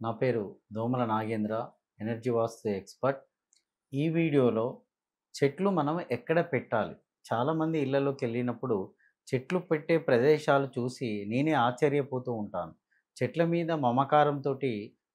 నా పేరు దోమల నాగేంద్ర, ఎనర్జీ వాస్తు ఎక్స్పర్ట్. ఈ వీడియోలో చెట్లు మనం ఎక్కడ పెట్టాలి? చాలామంది ఇళ్లలోకెళ్ళినప్పుడు చెట్లు పెట్టే ప్రదేశాలు చూసి నేనే ఆశ్చర్యపోతూ ఉంటాను. చెట్ల మీద మమకారంతోటి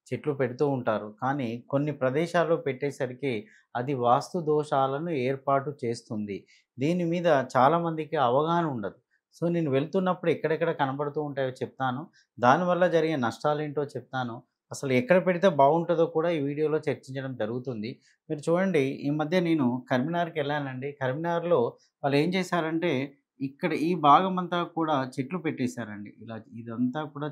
చెట్లు పెడుతూ ఉంటారు. కానీ కొన్ని ప్రదేశాల్లో పెట్టేసరికి అది వాస్తు దోషాలను ఏర్పాటు చేస్తుంది. దీని మీద చాలామందికి అవగాహన ఉండదు. సో, నేను వెళ్తున్నప్పుడు ఎక్కడెక్కడ కనబడుతూ ఉంటాయో చెప్తాను. దానివల్ల జరిగే నష్టాలేంటో చెప్తాను. అసలు ఎక్కడ పెడితే బావుంటదో కూడా ఈ వీడియోలో చర్చించడం జరుగుతుంది. మీరు చూడండి, ఈ మధ్య నేను కరీంనగర్‌కెళ్ళానండి. కరీంనగర్‌లో వాళ్ళేం చేశారంటే, ఇక్కడ ఈ భాగమంతా కూడా చెట్లు పెట్టేశారండి. ఇలా ఇదంతా కూడా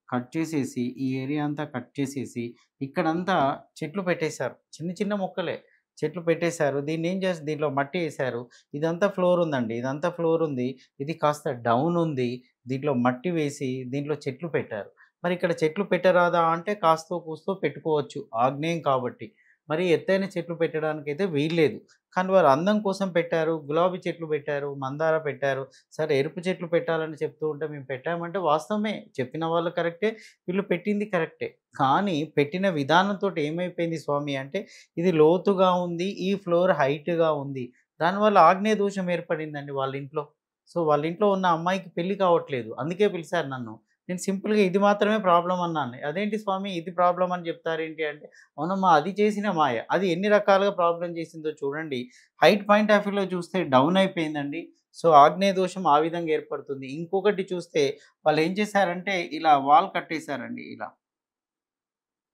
కట్ చేసేసి, ఈ ఏరియా అంతా కట్ చేసేసి, ఇక్కడంతా చెట్లు పెట్టేశారు. చిన్న చిన్న మొక్కలే. చెట్లు పెట్టేశారు. దీంట్లో మట్టి ఏశారు. ఇదంతా ఫ్లోర్ ఉందండి. ఇదంతా ఫ్లోర్ ఉంది. ఇది కాస్త డౌన్ ఉంది. దీంట్లో మట్టి వేసి, దీంట్లో చెట్లు పెట్టారు. మరి ఇక్కడ చెట్లు పెట్టరాదా అంటే కాస్తో కూస్తో పెట్టుకోవచ్చు. ఆగ్నేయం కాబట్టి. మరి ఎత్తైన చెట్లు పెట్టడానికైతే వీల్లేదు. కానీ వారు అందం కోసం పెట్టారు. గులాబీ చెట్లు పెట్టారు. మందార పెట్టారు. సరే, ఎరుపు చెట్లు పెట్టాలని చెప్తూ ఉంటే మేము పెట్టామంటే వాస్తవమే. చెప్పిన వాళ్ళు కరెక్టే. వీళ్ళు పెట్టింది కరెక్టే. కానీ పెట్టిన విధానంతోటి ఏమైపోయింది స్వామి అంటే, ఇది లోతుగా ఉంది. ఈ ఫ్లోర్ హైట్‌గా ఉంది. దానివల్ల ఆగ్నేయ దోషం ఏర్పడిందండి వాళ్ళ ఇంట్లో. సో, వాళ్ళ ఇంట్లో ఉన్న అమ్మాయికి పెళ్లి కావట్లేదు. అందుకే పిలిసారు నన్ను. నేను సింపుల్‌గా ఇది మాత్రమే ప్రాబ్లమ్ అన్నాను. అదేంటి స్వామి ఇది ప్రాబ్లమ్ అని చెప్తారేంటి అంటే, అవునమ్మా అది చేసిన మాయ. అది ఎన్ని రకాలుగా ప్రాబ్లమ్ చేసిందో చూడండి. హైట్ పాయింట్ ఆఫ్ వ్యూలో చూస్తే డౌన్ అయిపోయిందండి. సో, ఆగ్నేయ దోషం ఆ విధంగా ఏర్పడుతుంది. ఇంకొకటి చూస్తే వాళ్ళేం చేశారంటే ఇలా వాల్ కట్టేశారండి ఇలా.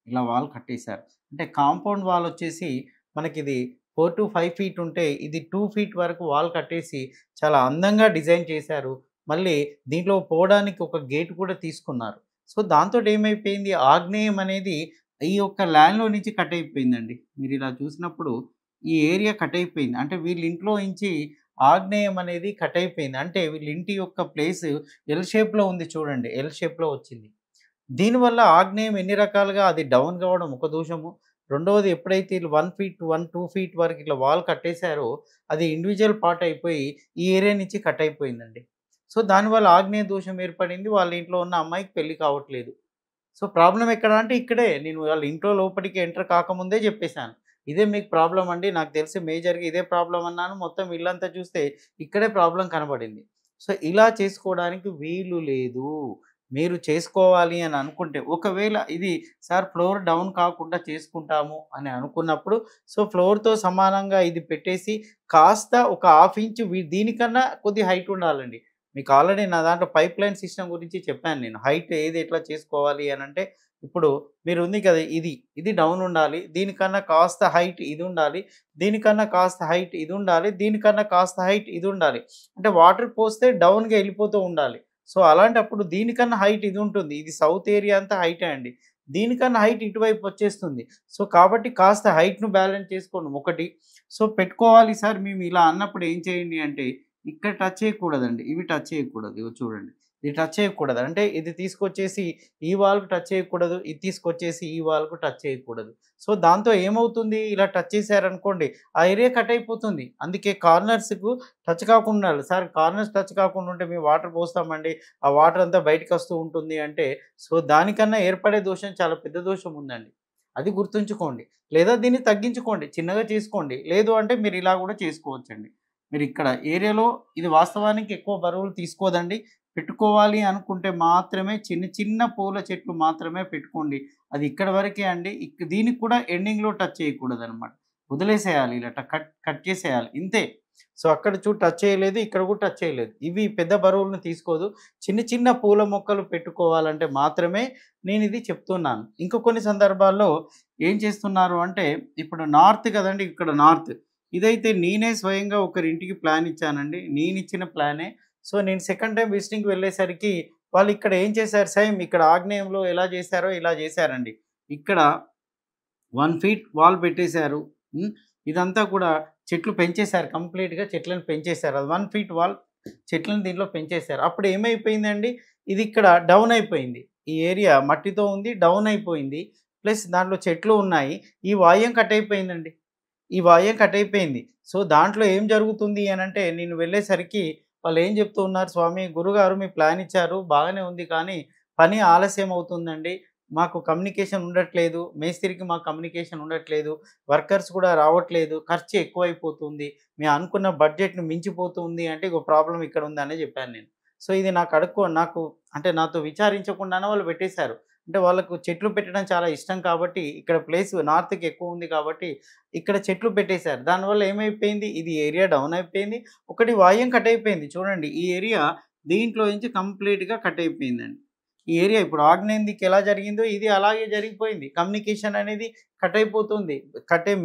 ఇలా వాల్ కట్టేశారు. అంటే కాంపౌండ్ వాల్ వచ్చేసి మనకిది 4-5 ఫీట్ ఉంటే ఇది 2 ఫీట్ వరకు వాల్ కట్టేసి చాలా అందంగా డిజైన్ చేశారు. మళ్ళీ దీంట్లో పోవడానికి ఒక గేట్ కూడా తీసుకున్నారు. సో, దాంతోటి ఏమైపోయింది ఆగ్నేయం అనేది ఈ యొక్క ల్యాండ్‌లో నుంచి కట్ అయిపోయిందండి. మీరిలా చూసినప్పుడు ఈ ఏరియా కట్ అయిపోయింది. అంటే వీళ్ళ ఇంట్లో నుంచి ఆగ్నేయం అనేది కట్ అయిపోయింది. అంటే వీళ్ళ ఇంటి యొక్క ప్లేస్ ఎల్ షేప్‌లో ఉంది చూడండి. ఎల్ షేప్‌లో వచ్చింది. దీనివల్ల ఆగ్నేయం ఎన్ని రకాలుగా అది డౌన్ కావడం ఒక దోషము. రెండవది ఎప్పుడైతే ఈళ్ళు 1 ఫీట్, 2 ఫీట్ వరకు ఇట్లా వాల్ కట్టేసారో, అది ఇండివిడ్యువల్ పార్ట్ అయిపోయి, ఈ ఏరియా నుంచి కట్ అయిపోయిందండి. సో, దానివల్ల ఆగ్నేయ దోషం ఏర్పడింది. వాళ్ళ ఇంట్లో ఉన్న అమ్మాయికి పెళ్లి కావట్లేదు. సో, ప్రాబ్లమ్ ఎక్కడ అంటే ఇక్కడే. నేను వాళ్ళ ఇంట్లో లోపటికి ఎంటర్ కాకముందే జెప్పేసాను. ఇదే మీకు ప్రాబ్లమ్ అండి. నాకు తెలిసి మేజర్‌గా ఇదే ప్రాబ్లమ్ అన్నాను. మొత్తం ఇల్లంతా చూస్తే ఇక్కడే ప్రాబ్లమ్ కనబడింది. సో, ఇలా చేసుకోవడానికి వీలు లేదు. మీరు చేసుకోవాలి అని అనుకుంటే ఒకవేళ ఇది సార్ ఫ్లోర్ డౌన్ కాకుండా చేసుకుంటాము అని అనుకున్నప్పుడు, సో, ఫ్లోర్‌తో సమానంగా ఇది పెట్టేసి కాస్త ఒక హాఫ్ ఇంచ్ దీనికన్నా కొద్దిగా హైట్ ఉండాలండి. మీకు ఆల్రెడీ నా దాంట్లో పైప్‌లైన్ సిస్టమ్ గురించి చెప్పాను నేను. హైట్ ఏది ఎట్లా చేసుకోవాలి అనంటే, ఇప్పుడు మీరు ఉంది కదా ఇది. ఇది డౌన్ ఉండాలి. దీనికన్నా కాస్త హైట్ ఇది ఉండాలి. దీనికన్నా కాస్త హైట్ ఇది ఉండాలి. దీనికన్నా కాస్త హైట్ ఇది ఉండాలి. అంటే వాటర్ పోస్తే డౌన్‌గా ఎళ్ళిపోతూ ఉండాలి. సో, అలాంటప్పుడు దీనికన్నా హైట్ ఇది ఉంటుంది. ఇది సౌత్ ఏరియా అంతా హైటే అండి. దీనికన్నా హైట్ ఇటువైపు వచ్చేస్తుంది. సో, కాబట్టి కాస్త హైట్‌ను బ్యాలెన్స్ చేసుకోండి ఒకటి. సో, పెట్టుకోవాలి సార్ మేము ఇలా అన్నప్పుడు ఏం చేయండి అంటే ఇక్కడ టచ్ చేయకూడదండి. ఇవి టచ్ చేయకూడదు. ఇగో చూడండి. ఇది టచ్ చేయకూడదు. అంటే ఇది తీసుకొచ్చేసి ఈ వాల్‌కి టచ్ చేయకూడదు. ఇది తీసుకొచ్చేసి ఈ వాల్‌కు టచ్ చేయకూడదు. సో, దాంతో ఏమవుతుంది ఇలా టచ్ చేశారనుకోండి ఆ ఏరియా కట్ అయిపోతుంది. అందుకే కార్నర్స్‌కు టచ్ కాకుండా ఉండాలి. సార్ కార్నర్స్ టచ్ కాకుండా ఉంటే మేము వాటర్ పోస్తామండి. ఆ వాటర్ అంతా బయటికొస్తూ ఉంటుంది అంటే, సో, దానికన్నా ఏర్పడే దోషం చాలా పెద్ద దోషం ఉందండి. అది గుర్తుంచుకోండి. లేదా దీన్ని తగ్గించుకోండి. చిన్నగా చేసుకోండి. లేదు అంటే మీరు ఇలా గూడా చేసుకోవచ్చండి. మీరిక్కడ ఏరియాలో ఇది వాస్తవానికి ఎక్కువ బరువులు తీసుకోదండి. పెట్టుకోవాలి అనుకుంటే మాత్రమే చిన్న చిన్న పూల చెట్లు మాత్రమే పెట్టుకోండి. అది ఇక్కడి వరకే అండి. దీనికి కూడా ఎండింగ్‌లో టచ్ చేయకూడదనమాట. వదిలేసేయాలి ఇలా కట్ కట్ చేసేయాలి. ఇంతే. సో, అక్కడ చూడు టచ్ చేయలేదు. ఇక్కడ కూడా టచ్ చేయలేదు. ఇవి పెద్ద బరువులను తీసుకోదు. చిన్న చిన్న పూల మొక్కలు పెట్టుకోవాలంటే మాత్రమే నేనిది చెప్తున్నాను. ఇంకా కొన్ని సందర్భాల్లో ఏం చేస్తున్నారు అంటే ఇప్పుడు నార్త్ కదండీ! ఇక్కడ నార్త్. ఇదైతే నేనే స్వయంగా ఒకరింటికి ప్లాన్ ఇచ్చానండి. నేనిచ్చిన ప్లానే. సో, నేను సెకండ్ టైమ్ విజిటింగ్‌కి వెళ్ళేసరికి వాళ్ళిక్కడ ఏం చేశారు సేమ్ ఇక్కడ ఆగ్నేయంలో ఎలా చేశారో ఇలా చేశారండి. ఇక్కడ 1 ఫీట్ వాల్ పెట్టేశారు. హ్మ్. ఇదంతా కూడా చెట్లు పెంచేశారు. కంప్లీట్‌గా చెట్లను పెంచేశారు. అది 1 ఫీట్ వాల్ చెట్లను దీంట్లో పెంచేశారు. అప్పుడు ఏమైపోయిందండి, ఇది ఇక్కడ డౌన్ అయిపోయింది. ఈ ఏరియా మట్టితో ఉంది. డౌన్ అయిపోయింది. ప్లస్ దాంట్లో చెట్లు ఉన్నాయి. ఈ వాయ్యం కట్ అయిపోయిందండి. ఈ వాయ్యం కట్ అయిపోయింది. సో, దాంట్లో ఏం జరుగుతుంది అనంటే నేను వెళ్ళేసరికి వాళ్ళేం చెప్తూ ఉన్నారు, "స్వామి గురుగారు మీ ప్లాన్ ఇచ్చారు బాగానే ఉంది. కానీ పని ఆలస్యం అవుతుందండి. మాకు కమ్యూనికేషన్ ఉండట్లేదు. మేస్త్రికి మాకు కమ్యూనికేషన్ ఉండట్లేదు. వర్కర్స్ కూడా రావట్లేదు. ఖర్చు ఎక్కువైపోతుంది. మేము అనుకున్న బడ్జెట్‌ని మించిపోతుంది అంటే ఇగో ప్రాబ్లమ్ ఇక్కడ ఉందనే చెప్పాను నేను. సో, ఇది నాకు అంటే నాతో విచారించకుండానే వాళ్ళు పెట్టేశారు. అంటే వాళ్ళకు చెట్లు పెట్టడం చాలా ఇష్టం కాబట్టి ఇక్కడ ప్లేస్ నార్త్‌కి ఎక్కువ ఉంది కాబట్టి ఇక్కడ చెట్లు పెట్టేశారు. దానివల్ల ఏమైపోయింది ఇది ఏరియా డౌన్ అయిపోయింది. ఒకటి వాయువ్యం కట్ అయిపోయింది. చూడండి ఈ ఏరియా దీంట్లో నుంచి కంప్లీట్‌గా కట్ అయిపోయిందండి. ఈ ఏరియా ఇప్పుడు ఆగ్నేయం దిక్కు ఎలా జరిగిందో ఇది అలాగే జరిగిపోయింది. కమ్యూనికేషన్ అనేది కట్ అయిపోతుంది.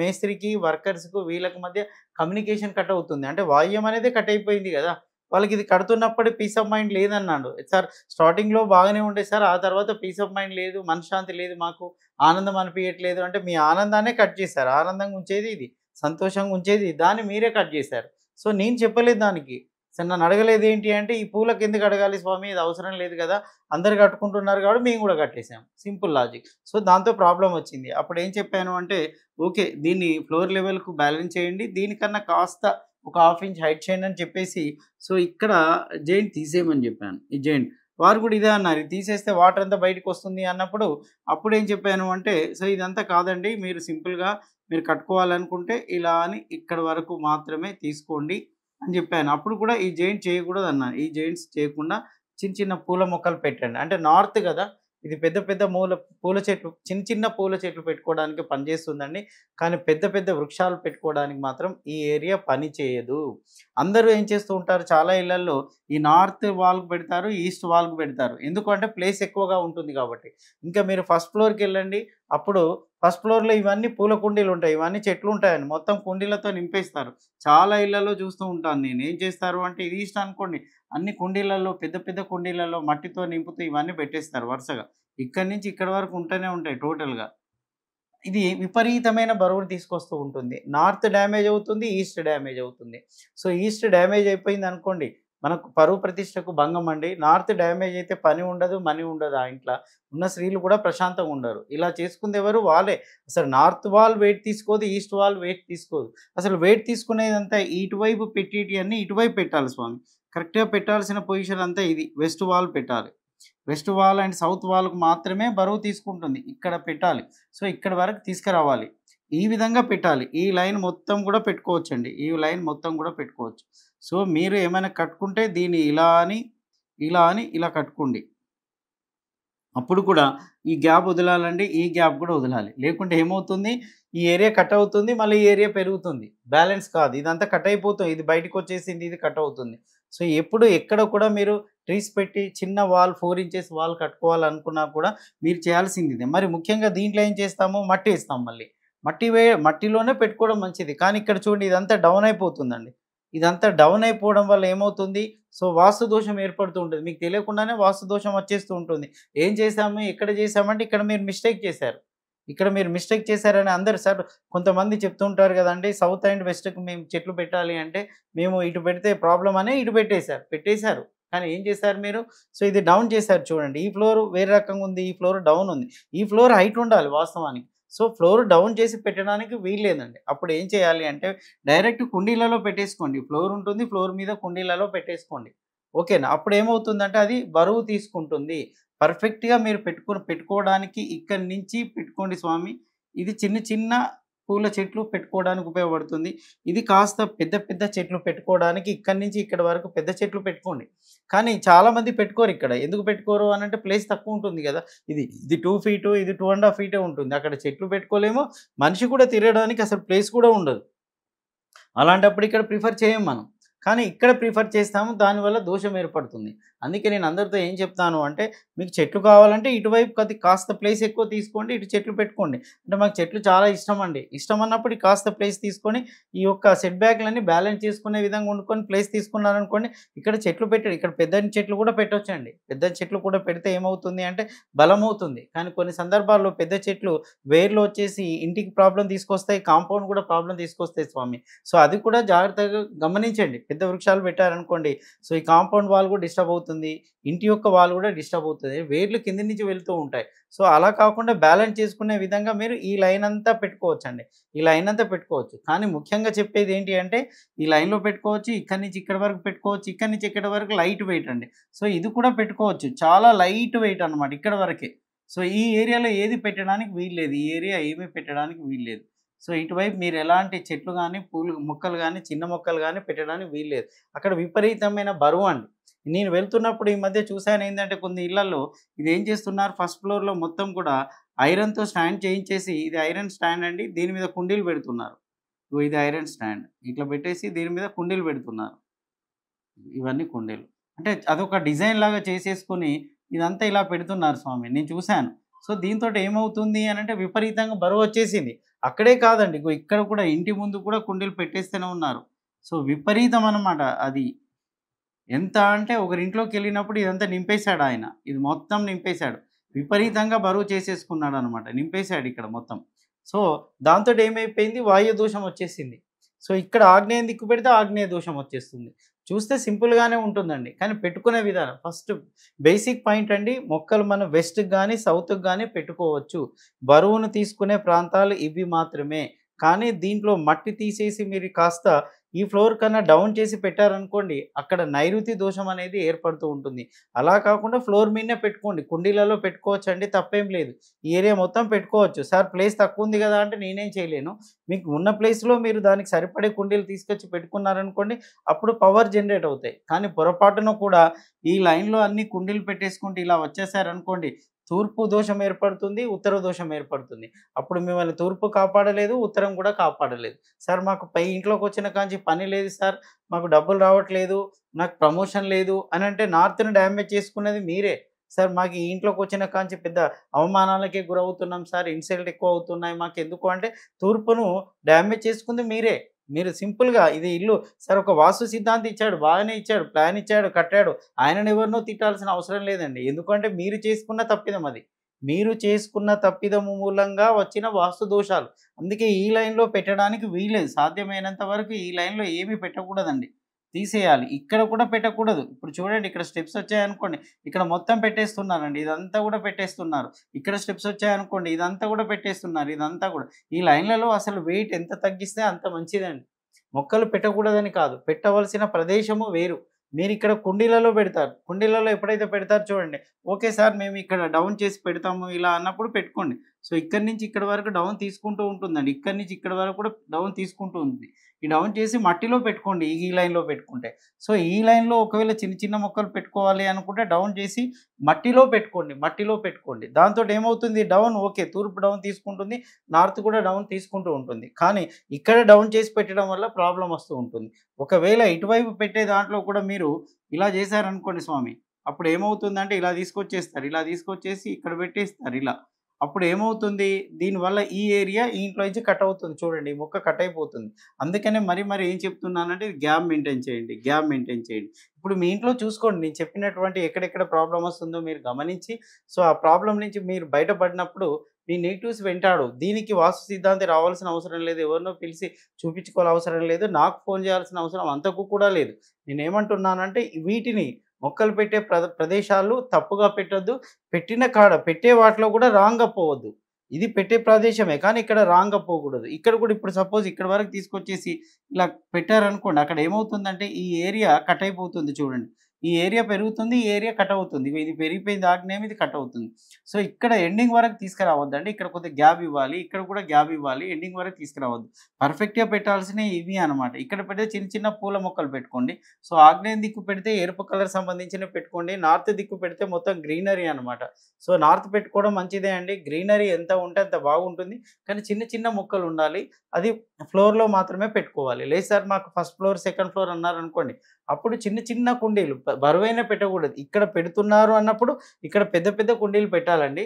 మేస్త్రికి, వర్కర్స్‌కు వీళ్ళకి మధ్య కమ్యూనికేషన్ కట్ అవుతుంది. అంటే వాయువ్యం అనేది కట్ అయిపోయింది గదా! వాళ్ళకి ఇది కడుతున్నప్పుడు పీస్ ఆఫ్ మైండ్ లేదన్నాడు. సార్ స్టార్టింగ్‌లో బాగానే ఉండే సార్. ఆ తర్వాత పీస్ ఆఫ్ మైండ్ లేదు, మనశ్శాంతి లేదు మాకు, ఆనందం అనిపియట్లేదు అంటే మీ ఆనందాన్నే కట్ చేశారు. ఆనందంగా ఉంచేది ఇది. సంతోషంగా ఉంచేది దాన్ని మీరే కట్ చేశారు. సో, నేను చెప్పలేదు దానికి. సార్ నన్ను అడగలేదు ఏంటి అంటే, "ఈ పూలకెందుకు అడగాలి స్వామి ఇది అవసరం లేదు గదా! అందరూ కట్టుకుంటున్నారు కాబట్టి మేము గూడా కట్టేసాం." Simple logic. సో, దాంతో ప్రాబ్లమ్ వచ్చింది. అప్పుడేం చెప్పాను అంటే, "ఓకే. దీన్ని ఫ్లోర్ లెవెల్‌కు బ్యాలెన్స్ చేయండి. దీనికన్నా కాస్త ఒక హాఫ్ ఇంచ్ హైట్ చేయండి" అని చెప్పేసి సో, ఇక్కడ జెయింట్ తీసేయమని చెప్పాను. ఈ జెయింట్. వారు కూడా ఇదే అన్నారు. "ఇది తీసేస్తే వాటర్ అంతా బయటకొస్తుంది" అన్నప్పుడు అప్పుడేం చెప్పాను అంటే, "సో, ఇదంతా కాదండి. మీరు సింపుల్‌గా మీరు కట్టుకోవాలనుకుంటే ఇలా అని ఇక్కడి వరకు మాత్రమే తీసుకోండి" అని చెప్పాను. అప్పుడు కూడా ఈ జెయింట్ చేయకూడదన్నా. ఈ జెయింట్స్ చేయకుండా చిన్న చిన్న పూల మొక్కలు పెట్టండి. అంటే నార్త్ గదా! ఇది పెద్ద పెద్ద పూల చెట్లు చిన్న చిన్న పూల చెట్లు పెట్టుకోవడానికి పనిచేస్తుందండి. కానీ పెద్ద పెద్ద వృక్షాలు పెట్టుకోవడానికి మాత్రం ఈ ఏరియా పని చేయదు. అందరూ ఏం చేస్తూ ఉంటారు చాలా ఇళ్లల్లో ఈ నార్త్ వాల్‌కి పెడతారు, ఈస్ట్ వాల్‌కి పెడతారు. ఎందుకంటే ప్లేస్ ఎక్కువగా ఉంటుంది కాబట్టి. ఇంకా మీరు ఫస్ట్ ఫ్లోర్‌కెళ్ళండి. అప్పుడు ఫస్ట్ ఫ్లోర్‌లో ఇవన్నీ పూల కుండీలుంటాయి. ఇవన్నీ చెట్లుంటాయండి. మొత్తం కుండీలతో నింపేస్తారు. చాలా ఇళ్లలో చూస్తూ ఉంటాను నేను. ఏం చేస్తారు అంటే ఇది ఈస్ట్ అనుకోండి. అన్ని కుండీలలో పెద్ద పెద్ద కుండీలలో మట్టితో నింపుతూ ఇవన్నీ పెట్టేస్తారు వరుసగా. ఇక్కడి నుంచి ఇక్కడి వరకు ఉంటూనే ఉంటాయి టోటల్‌గా. ఇది విపరీతమైన బరువును తీసుకొస్తూ ఉంటుంది. నార్త్ డ్యామేజ్ అవుతుంది. ఈస్ట్ డ్యామేజ్ అవుతుంది. సో, ఈస్ట్ డ్యామేజ్ అయిపోయిందనుకోండి, మనకు పరువు ప్రతిష్టకు భంగం అండి. నార్త్ డ్యామేజ్ అయితే పని ఉండదు, మనీ ఉండదు ఆ ఇంట్ల. ఉన్న స్త్రీలు కూడా ప్రశాంతంగా ఉండరు. ఇలా చేసుకుందెవరు? వాళ్ళే. అసలు నార్త్ వాల్ వెయిట్ తీసుకోదు. ఈస్ట్ వాల్ వెయిట్ తీసుకోదు. అసలు వెయిట్ తీసుకునేదంతా ఇటువైపు పెట్టేటియన్నీ ఇటువైపు పెట్టాలి స్వామి. కరెక్ట్‌గా పెట్టాల్సిన పొజిషన్ అంతా ఇది. వెస్ట్ వాల్ పెట్టాలి. వెస్ట్ వాల్ అండ్ సౌత్ వాల్‌కు మాత్రమే బరువు తీసుకుంటుంది. ఇక్కడ పెట్టాలి. సో, ఇక్కడి వరకు తీసుకురావాలి. ఈ విధంగా పెట్టాలి. ఈ లైన్ మొత్తం గూడా పెట్టుకోవచ్చండి. ఈ లైన్ మొత్తం గూడా పెట్టుకోవచ్చు. సో, మీరు ఏమైనా కట్టుకుంటే దీన్ని ఇలా కట్టుకోండి. అప్పుడు కూడా ఈ గ్యాప్ వదలాలండి. ఈ గ్యాప్ గూడా వదలాలి. లేకుంటే ఏమవుతుంది? ఈ ఏరియా కట్ అవుతుంది. మళ్ళీ ఈ ఏరియా పెరుగుతుంది. బ్యాలెన్స్ కాదు. ఇదంతా కట్ అయిపోతుంది. ఇది బయటికొచ్చేసింది. ఇది కట్ అవుతుంది. సో, ఎప్పుడు ఎక్కడ కూడా మీరు ట్రీస్ పెట్టి చిన్న వాల్ 4 ఇంచెస్ వాల్ కట్టుకోవాలనుకున్నా కూడా మీరు చేయాల్సింది ఇదే. మరి ముఖ్యంగా దీంట్లో ఏం చేస్తాము? మట్టి ఏస్తాం మళ్ళీ. మట్టిలోనే పెట్టుకోవడం మంచిది. కానీ ఇక్కడ చూడండి ఇదంతా డౌన్ అయిపోతుందండి. ఇదంతా డౌన్ అయిపోవడం వల్ల ఏమవుతుంది? సో, వాస్తు దోషం ఏర్పడుతూ ఉంటుంది. మీకు తెలియకుండానే వాస్తు దోషం వచ్చేస్తూ ఉంటుంది. ఏం చేశాము? ఎక్కడ చేశామంటే ఇక్కడ మీరు మిస్టేక్ చేశారు. ఇక్కడ మీరు మిస్టేక్ చేశారని అందరూ సార్ కొంతమంది చెప్తూ ఉంటారు గదండీ! సౌత్ అండ్ వెస్ట్‌కి మేము చెట్లు పెట్టాలి అంటే, మేము ఇటు పెడితే ప్రాబ్లమ్ అని ఇటు పెట్టేశారు. పెట్టేశారు. కానీ ఏం చేశారు మీరు? సో, ఇది డౌన్ చేశారు చూడండి. ఈ ఫ్లోర్ వేరే రకంగా ఉంది. ఈ ఫ్లోర్ డౌన్ ఉంది. ఈ ఫ్లోర్ హైట్ ఉండాలి వాస్తవానికి. సో, ఫ్లోర్ డౌన్ చేసి పెట్టడానికి వీల్లేదండి. అప్పుడు ఏం చేయాలి అంటే, డైరెక్ట్ కుండీలలో పెట్టేసుకోండి. ఫ్లోర్ ఉంటుంది. ఫ్లోర్ మీద కుండీలలో పెట్టేసుకోండి. ఓకేనా? అప్పుడేమవుతుందంటే అది బరువు తీసుకుంటుంది. పర్ఫెక్ట్‌గా మీరు పెట్టుకోవడానికి ఇక్కడి నుంచి పెట్టుకోండి స్వామి. ఇది చిన్న చిన్న పూల చెట్లు పెట్టుకోవడానికి ఉపయోగపడుతుంది. ఇది కాస్త పెద్ద పెద్ద చెట్లు పెట్టుకోవడానికి ఇక్కడి నుంచి ఇక్కడి వరకు పెద్ద చెట్లు పెట్టుకోండి. కానీ చాలామంది పెట్టుకోరిక్కడ. ఎందుకు పెట్టుకోరు అనంటే ప్లేస్ తక్కువుంటుంది గదా! ఇది 2 ఫీటు, ఇది 2 ½ ఫీటే ఉంటుంది. అక్కడ చెట్లు పెట్టుకోలేము. మనిషి కూడా తిరగడానికి అసలు ప్లేస్ కూడా ఉండదు. అలాంటప్పుడు ఇక్కడ ప్రిఫర్ చేయం మనం. కానీ ఇక్కడ ప్రిఫర్ చేస్తాము. దానివల్ల దోషం ఏర్పడుతుంది. అందుకే నేను అందరితో ఏం చెప్తాను అంటే, మీకు చెట్లు కావాలంటే ఇటువైపు కాస్త ప్లేస్ ఎక్కువ తీసుకోండి. ఇటు చెట్లు పెట్టుకోండి. అంటే మాకు చెట్లు చాలా ఇష్టమండి. ఇష్టమన్నప్పుడు కాస్త ప్లేస్ తీసుకొని, ఈ యొక్క సెట్ బ్యాక్‌లన్నీ బ్యాలెన్స్ చేసుకునే విధంగా వండుకొని ప్లేస్ తీసుకున్నారనుకోండి, ఇక్కడ చెట్లు పెట్టండి. ఇక్కడ పెద్దని చెట్లు కూడా పెట్టొచ్చండి. పెద్ద చెట్లు కూడా పెడితే ఏమవుతుంది అంటే బలమవుతుంది. కానీ కొన్ని సందర్భాల్లో పెద్ద చెట్లు వేర్లు వచ్చేసి ఇంటికి ప్రాబ్లమ్ తీసుకొస్తాయి. కాంపౌండ్ కూడా ప్రాబ్లమ్ తీసుకొస్తాయి స్వామి. సో, అది కూడా జాగ్రత్తగా గమనించండి. పెద్ద వృక్షాలు పెట్టారనుకోండి, సో, ఈ కాంపౌండ్ వాల్ కూడా డిస్టర్బ్ అవుతుంది. ఇంటి యొక్క వాల్ కూడా డిస్టర్బ్ అవుతది. వేర్లు కింద నుంచి వెళ్తూ ఉంటాయి. సో, అలా కాకుండా బ్యాలెన్స్ చేసుకునే విధంగా మీరు ఈ లైన్ అంతా పెట్టుకోవచ్చండి. ఈ లైన్ అంతా పెట్టుకోవచ్చు. కానీ ముఖ్యంగా చెప్పేది ఏంటి అంటే, ఈ లైన్‌లో పెట్టుకోవచ్చు. ఇక్కడి నుంచి ఇక్కడి వరకు పెట్టుకోవచ్చు. ఇక్కడి నుంచి ఇక్కడి వరకు లైట్ వెయిట్ అండి. సో, ఇది కూడా పెట్టుకోవచ్చు. చాలా లైట్ వెయిట్ అన్నమాట ఇక్కడి వరకే. సో ఈ ఏరియాలో ఏది పెట్టడానికి వీల్లేదు. ఈ ఏరియా ఏమీ పెట్టడానికి వీల్లేదు. సో ఇటువైపు మీరు ఎలాంటి చెట్లు గానీ, పూలు మొక్కలు గానీ, చిన్న మొక్కలు గానీ పెట్టడానికి వీల్లేదు. అక్కడ విపరీతమైన బరువండి. నేను వెళ్తున్నప్పుడు ఈ మధ్య చూసానేందంటే కొన్ని ఇళ్లల్లో ఇదేం చేస్తున్నారు ఫస్ట్ ఫ్లోర్‌లో మొత్తం కూడా ఐరన్‌తో స్టాండ్ చేయించేసి ఇది ఐరన్ స్టాండ్ అండి. దీని మీద కుండీలు పెడుతున్నారు. ఇగో ఇది ఐరన్ స్టాండ్. ఇట్లా పెట్టేసి దీని మీద కుండీలు పెడుతున్నారు. ఇవన్నీ కుండీలు. అంటే అదొక డిజైన్ లాగా చేసేసుకొని ఇదంతా ఇలా పెడుతున్నారు స్వామి. నేను చూసాను. సో దీనితోటి ఏమవుతుంది అనంటే విపరీతంగా బరువొచ్చేసింది. అక్కడే కాదండి. ఇగో ఇక్కడ కూడా ఇంటి ముందు కూడా కుండీలు పెట్టేస్తూనే ఉన్నారు. సో విపరీతం అన్నమాట అది. ఎంత అంటే ఒకరింట్లోకెళ్ళినప్పుడు ఇదంతా నింపేసాడాయన. ఇది మొత్తం నింపేసాడు. విపరీతంగా బరువు చేసేసుకున్నాడనమాట. నింపేసాడు ఇక్కడ మొత్తం. సో, దాంతోటేమైపోయింది వాయు దోషం వచ్చేసింది. సో, ఇక్కడ ఆగ్నేయం దిక్కు పెడితే ఆగ్నేయ దోషం వచ్చేస్తుంది. చూస్తే సింపుల్‌గానే ఉంటుందండి. కానీ పెట్టుకునే విధానం ఫస్ట్ బేసిక్ పాయింట్ అండి. మొక్కలు మనం వెస్ట్‌కి గాని, సౌత్‌కి గాని పెట్టుకోవచ్చు. బరువును తీసుకునే ప్రాంతాలు ఇవి మాత్రమే. కానీ దీంట్లో మట్టి తీసేసి మీరు కాస్త ఈ ఫ్లోర్ కన్నా డౌన్ చేసి పెట్టారనుకోండి, అక్కడ నైరుతి దోషం అనేది ఏర్పడుతూ ఉంటుంది. అలా కాకుండా ఫ్లోర్ మీదనే పెట్టుకోండి. కుండీలలో పెట్టుకోవచ్చండి తప్పేం లేదు. ఈ ఏరియా మొత్తం పెట్టుకోవచ్చు. సార్ ప్లేస్ తక్కువుంది గదా! అంటే నేనేం చేయలేను. మీకు ఉన్న ప్లేస్‌లో మీరు దానికి సరిపడే కుండీలు తీసుకొచ్చి పెట్టుకున్నారనుకోండి, అప్పుడు పవర్ జనరేట్ అవుతాయి. కానీ పొరపాటున కూడా ఈ లైన్‌లో అన్ని కుండీలు పెట్టేసుకుంటూ ఇలా వచ్చేసారనుకోండి, తూర్పు దోషం ఏర్పడుతుంది, ఉత్తర దోషం ఏర్పడుతుంది. అప్పుడు మిమ్మల్ని తూర్పు కాపాడలేదు, ఉత్తరం కూడా కాపాడలేదు. సార్ మాకు పై ఇంట్లోకొచ్చిన కాంచి పని లేదు సార్, మాకు డబ్బులు రావట్లేదు, నాకు ప్రమోషన్ లేదు అనంటే నార్త్‌ని డ్యామేజ్ చేసుకున్నది మీరే. సార్ మాకు ఈ ఇంట్లోకొచ్చిన కాంచి పెద్ద అవమానాలకే గురవుతున్నాం సార్, ఇన్సల్ట్ ఎక్కువ అవుతున్నాయి మాకెందుకు అంటే తూర్పును డ్యామేజ్ చేసుకుంది మీరే. మీరు సింపుల్‌గా ఇది ఇల్లు సార్ ఒక వాస్తు సిద్ధాంతి ఇచ్చాడు, బాగానే ఇచ్చాడు, ప్లాన్ ఇచ్చాడు, కట్టాడు. ఆయననెవరినో తిట్టాల్సిన అవసరం లేదండి. ఎందుకంటే మీరు చేసుకున్న తప్పిదం అది. మీరు చేసుకున్న తప్పిదము మూలంగా వచ్చిన వాస్తు దోషాలు. అందుకే ఈ లైన్‌లో పెట్టడానికి వీల్లేదు. సాధ్యమైనంత వరకు ఈ లైన్‌లో ఏమి పెట్టకూడదండి. తీసేయాలి. ఇక్కడ కూడా పెట్టకూడదు. ఇప్పుడు చూడండి ఇక్కడ స్టెప్స్ వచ్చాయనుకోండి, ఇక్కడ మొత్తం పెట్టేస్తున్నారండి. ఇదంతా కూడా పెట్టేస్తున్నారు. ఇక్కడ స్టెప్స్ వచ్చాయనుకోండి, ఇదంతా కూడా పెట్టేస్తున్నారు. ఇదంతా కూడా. ఈ లైన్‌లలో అసలు వెయిట్ ఎంత తగ్గిస్తే అంత మంచిదండి. మొక్కలు పెట్టకూడదని కాదు. పెట్టవలసిన ప్రదేశము వేరు. మీరిక్కడ కుండీలలో పెడతారు. కుండీలలో ఎప్పుడైతే పెడతారో చూడండి. ఓకే సార్ మేము ఇక్కడ డౌన్ చేసి పెడతాము ఇలా అన్నప్పుడు పెట్టుకోండి. సో, ఇక్కడి నుంచి ఇక్కడి వరకు డౌన్ తీసుకుంటూ ఉంటుందండి. ఇక్కడి నుంచి ఇక్కడి వరకు కూడా డౌన్ తీసుకుంటూ ఉంది. ఈ డౌన్ చేసి మట్టిలో పెట్టుకోండి ఈ లైన్‌లో పెట్టుకుంటే. సో, ఈ లైన్‌లో ఒకవేళ చిన్న చిన్న మొక్కలు పెట్టుకోవాలి అనుకుంటే డౌన్ చేసి మట్టిలో పెట్టుకోండి. మట్టిలో పెట్టుకోండి. దాంతోటి ఏమవుతుంది డౌన్ ఓకే. తూర్పు డౌన్ తీసుకుంటుంది. నార్త్ కూడా డౌన్ తీసుకుంటూ ఉంటుంది. కానీ ఇక్కడ డౌన్ చేసి పెట్టడం వల్ల ప్రాబ్లమ్ వస్తూ ఉంటుంది. ఒకవేళ ఇటువైపు పెట్టే దాంట్లో కూడా మీరు ఇలా చేశారనుకోండి స్వామి, అప్పుడు ఏమవుతుందంటే ఇలా తీసుకొచ్చేస్తారు. ఇలా తీసుకొచ్చేసి ఇక్కడ పెట్టేస్తారు ఇలా. అప్పుడు ఏమవుతుంది దీనివల్ల ఈ ఏరియా ఈ ఇంట్లో నుంచి కట్ అవుతుంది చూడండి. ఈ మొక్క కట్ అయిపోతుంది. అందుకనే మరి ఏం చెప్తున్నానంటే గ్యాప్ మెయింటైన్ చేయండి. గ్యాప్ మెయింటైన్ చేయండి. ఇప్పుడు మీ ఇంట్లో చూసుకోండి నేను చెప్పినటువంటి ఎక్కడెక్కడ ప్రాబ్లమ్ వస్తుందో మీరు గమనించి సో, ఆ ప్రాబ్లమ్ నుంచి మీరు బయటపడినప్పుడు మీ నెగెటివ్స్ వెంటాడు. దీనికి వాస్తు సిద్ధాంతి రావాల్సిన అవసరం లేదు. ఎవరినో పిలిచి చూపించుకోవాల్సిన అవసరం లేదు. నాకు ఫోన్ చేయాల్సిన అవసరం అంతకు కూడా లేదు. నేనేమంటున్నానంటే వీటిని మొక్కలు పెట్టే ప్రదేశాలు తప్పుగా పెట్టొద్దు. పెట్టిన కాడ పెట్టే వాటిలో కూడా రాంగ్‌గా పోవద్దు. ఇది పెట్టే ప్రదేశమే కానీ ఇక్కడ రాంగ్‌గా పోకూడదు. ఇక్కడ కూడా ఇప్పుడు సపోజ్ ఇక్కడి వరకు తీసుకొచ్చేసి ఇలా పెట్టారనుకోండి అక్కడ ఏమవుతుందంటే ఈ ఏరియా కట్ అయిపోతుంది చూడండి. ఈ ఏరియా పెరుగుతుంది. ఈ ఏరియా కట్ అవుతుంది. ఇది పెరిగిపోయింది ఆగ్నేయం ఇది కట్ అవుతుంది. సో, ఇక్కడ ఎండింగ్ వరకు తీసుకురావద్దండి. ఇక్కడ కొద్దిగా గ్యాప్ ఇవ్వాలి. ఇక్కడ కూడా గ్యాప్ ఇవ్వాలి. ఎండింగ్ వరకు తీసుకురావద్దు. పర్ఫెక్ట్‌గా పెట్టాల్సినవి ఇవి అన్నమాట. ఇక్కడ పెడితే చిన్న చిన్న పూల మొక్కలు పెట్టుకోండి. సో, ఆగ్నేయం దిక్కు పెడితే ఎరుపు కలర్ సంబంధించినవి పెట్టుకోండి. నార్త్ దిక్కు పెడితే మొత్తం గ్రీనరీ అన్నమాట. సో, నార్త్ పెట్టుకోవడం మంచిదే అండి. గ్రీనరీ ఎంత ఉంటే అంత బాగుంటుంది. కానీ చిన్న చిన్న మొక్కలు ఉండాలి. అది ఫ్లోర్‌లో మాత్రమే పెట్టుకోవాలి. లేదు సార్ మాకు ఫస్ట్ ఫ్లోర్, సెకండ్ ఫ్లోర్ అన్నారనుకోండి. అప్పుడు చిన్న చిన్న కుండీలు బరువైన పెట్టకూడదు. ఇక్కడ పెడుతున్నారు అన్నప్పుడు ఇక్కడ పెద్ద పెద్ద కుండీలు పెట్టాలండి.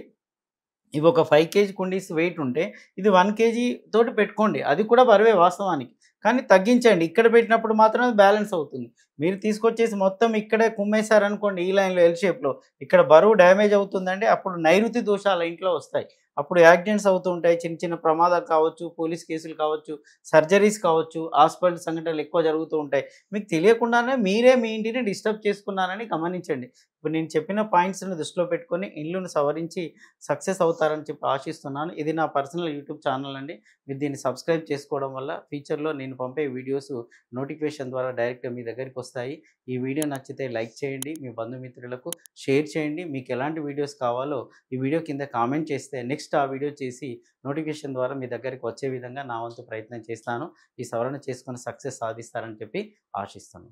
ఇవి ఒక 5 కేజీ కుండీస్ వెయిట్ ఉంటే, ఇది 1 కేజీ తోటి పెట్టుకోండి. అది కూడా బరువే వాస్తవానికి. కానీ తగ్గించండి. ఇక్కడ పెట్టినప్పుడు మాత్రం అది బ్యాలెన్స్ అవుతుంది. మీరు తీసుకొచ్చేసి మొత్తం ఇక్కడే కుమ్మేశారనుకోండి ఈ లైన్‌లో ఎల్ షేప్‌లో, ఇక్కడ బరువు డ్యామేజ్ అవుతుందండి. అప్పుడు నైరుతి దోషాలు ఇంట్లో వస్తాయి. అప్పుడు యాక్సిడెంట్స్ అవుతూ ఉంటాయి. చిన్న చిన్న ప్రమాదాలు కావచ్చు, పోలీస్ కేసులు కావచ్చు, సర్జరీస్ కావచ్చు, హాస్పిటల్ సంఘటనలు ఎక్కువ జరుగుతూ ఉంటాయి. మీకు తెలియకుండానే మీరే మీ ఇంటిని డిస్టర్బ్ చేసుకున్నారని గమనించండి. ఇప్పుడు నేను చెప్పిన పాయింట్స్‌ని దృష్టిలో పెట్టుకొని ఇల్లును సవరించి సక్సెస్ అవుతారని చెప్పి ఆశిస్తున్నాను. ఇది నా పర్సనల్ యూట్యూబ్ ఛానల్ అండి. మీరు దీన్ని సబ్స్క్రైబ్ చేసుకోవడం వల్ల ఫ్యూచర్‌లో నేను పంపే వీడియోస్ నోటిఫికేషన్ ద్వారా డైరెక్ట్‌గా మీ దగ్గరికొస్తాయి. ఈ వీడియో నచ్చితే లైక్ చేయండి. మీ బంధుమిత్రులకు షేర్ చేయండి. మీకు ఎలాంటి వీడియోస్ కావాలో ఈ వీడియో కింద కామెంట్ చేస్తే నెక్స్ట్ ఆ వీడియో చేసి నోటిఫికేషన్ ద్వారా మీ దగ్గరికి వచ్చే విధంగా నా వంతు ప్రయత్నం చేస్తాను. ఈ సవరణ చేసుకొని సక్సెస్ సాధిస్తారని చెప్పి ఆశిస్తున్నాను.